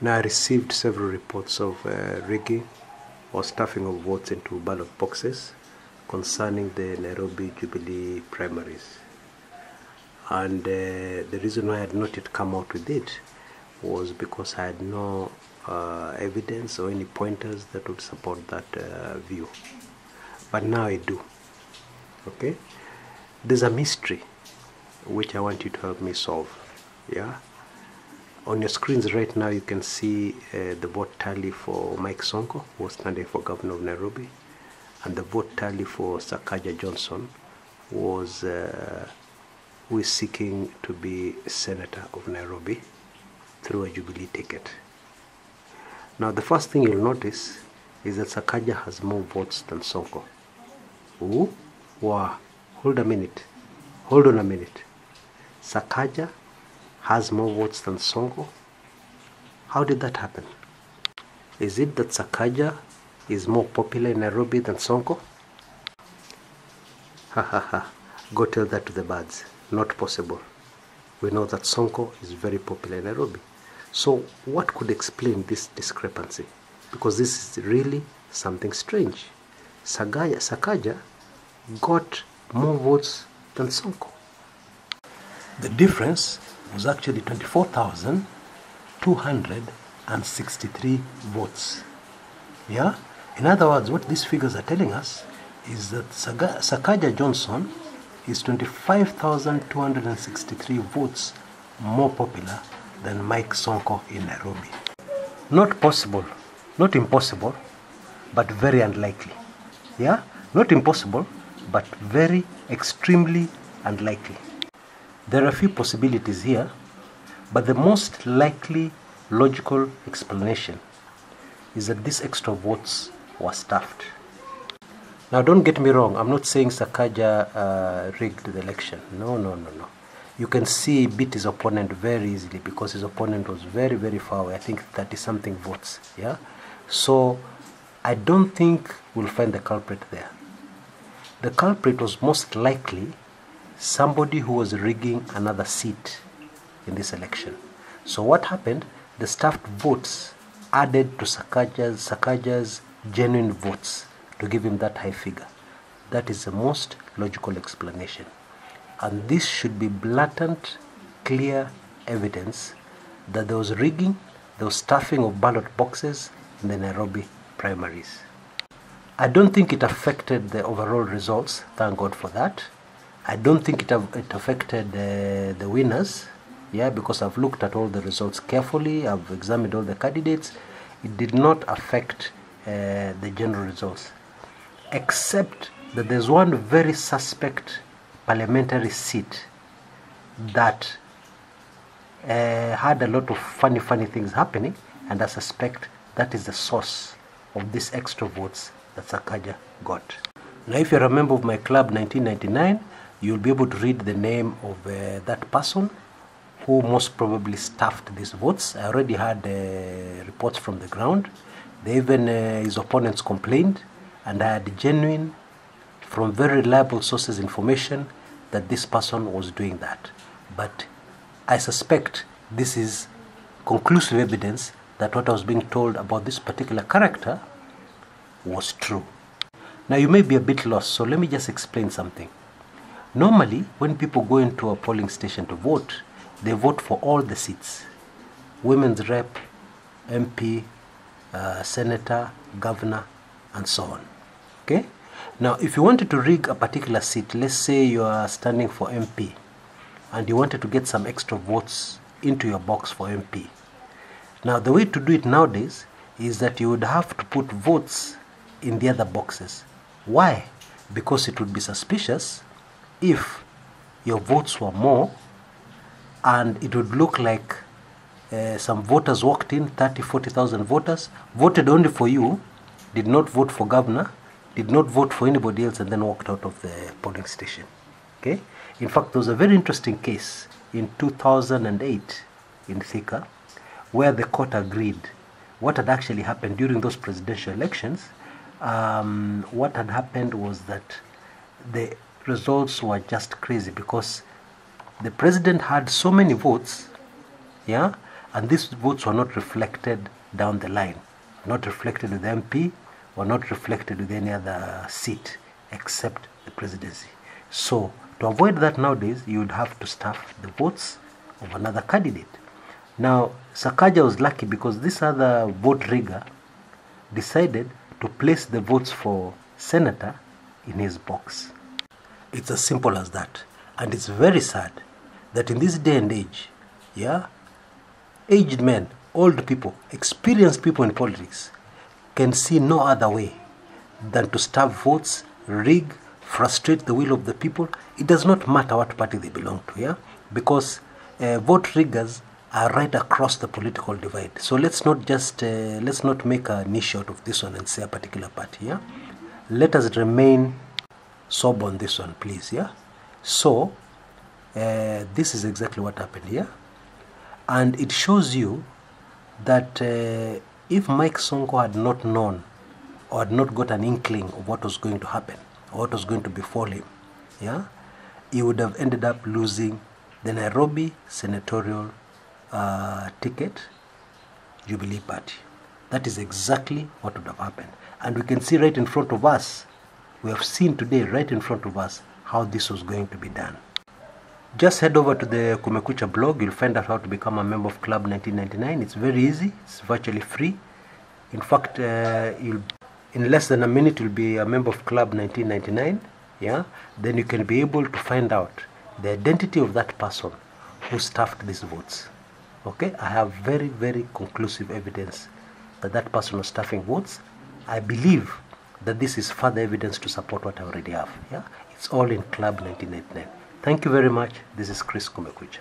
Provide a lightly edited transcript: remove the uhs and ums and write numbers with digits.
Now, I received several reports of rigging or stuffing of votes into ballot boxes concerning the Nairobi Jubilee Primaries. And the reason why I had not yet come out with it was because I had no evidence or any pointers that would support that view. But now I do. Okay? There's a mystery which I want you to help me solve. Yeah? On your screens right now, you can see the vote tally for Mike Sonko, who was standing for governor of Nairobi, and the vote tally for Sakaja Johnson, who is seeking to be senator of Nairobi through a Jubilee ticket. Now, the first thing you'll notice is that Sakaja has more votes than Sonko. Ooh, wow, hold on a minute. Sakaja has more votes than Sonko? How did that happen? Is it that Sakaja is more popular in Nairobi than Sonko? Ha ha ha, go tell that to the birds. Not possible. We know that Sonko is very popular in Nairobi. So what could explain this discrepancy? Because this is really something strange. Sakaja got more votes than Sonko. The difference was actually 24,263 votes. Yeah? In other words, what these figures are telling us is that Sakaja Johnson is 25,263 votes more popular than Mike Sonko in Nairobi. Not possible, not impossible, but very unlikely. Yeah? Not impossible, but very extremely unlikely. There are a few possibilities here, but the most likely logical explanation is that these extra votes were stuffed. Now, don't get me wrong, I'm not saying Sakaja rigged the election. No. You can see he beat his opponent very easily because his opponent was very, very far away. I think 30-something votes. Yeah. So I don't think we'll find the culprit there. The culprit was most likely somebody who was rigging another seat in this election. So what happened? The stuffed votes added to Sakaja's genuine votes to give him that high figure. That is the most logical explanation. And this should be blatant, clear evidence that there was rigging, there was stuffing of ballot boxes in the Nairobi primaries. I don't think it affected the overall results, thank God for that. I don't think it affected the winners, yeah, because I've looked at all the results carefully, I've examined all the candidates. It did not affect the general results, except that there's one very suspect parliamentary seat that had a lot of funny things happening, and I suspect that is the source of these extra votes that Sakaja got. Now, if you're a member of my club 1999, you'll be able to read the name of that person who most probably stuffed these votes. I already had reports from the ground. Even his opponents complained, and I had genuine, from very reliable sources, information that this person was doing that. But I suspect this is conclusive evidence that what I was being told about this particular character was true. Now, you may be a bit lost, so let me just explain something. Normally, when people go into a polling station to vote, they vote for all the seats. Women's rep, MP, senator, governor, and so on. Okay? Now, if you wanted to rig a particular seat, let's say you are standing for MP, and you wanted to get some extra votes into your box for MP. Now, the way to do it nowadays is that you would have to put votes in the other boxes. Why? Because it would be suspicious if your votes were more, and it would look like some voters walked in, 30,000-40,000 voters, voted only for you, did not vote for governor, did not vote for anybody else, and then walked out of the polling station. Okay? In fact, there was a very interesting case in 2008 in Thika, where the court agreed what had actually happened during those presidential elections. What had happened was that the results were just crazy because the president had so many votes, yeah, And these votes were not reflected down the line, not reflected with the MP, or not reflected with any other seat except the presidency. So to avoid that nowadays, you would have to stuff the votes of another candidate. Now, Sakaja was lucky because this other vote rigger decided to place the votes for senator in his box. It's as simple as that. And it's very sad that in this day and age, aged men, old people, experienced people in politics can see no other way than to stuff votes, rig, frustrate the will of the people. It does not matter what party they belong to, because vote riggers are right across the political divide. So let's not make a niche out of this one and say a particular party. Let us remain sober on this one, please. So this is exactly what happened here, and it shows you that if Mike Sonko had not known or had not got an inkling of what was going to happen or what was going to befall him, he would have ended up losing the Nairobi senatorial ticket, Jubilee Party. That is exactly what would have happened. And we can see right in front of us, we have seen today right in front of us how this was going to be done. Just head over to the Kumekucha blog. You'll find out how to become a member of Club 1999. It's very easy. It's virtually free. In fact, in less than a minute, you'll be a member of Club 1999. Then you can be able to find out the identity of that person who stuffed these votes. Okay, I have very, very conclusive evidence that that person was stuffing votes. I believe that this is further evidence to support what I already have. It's all in Club 1999. Thank you very much. This is Chris Kumekucha.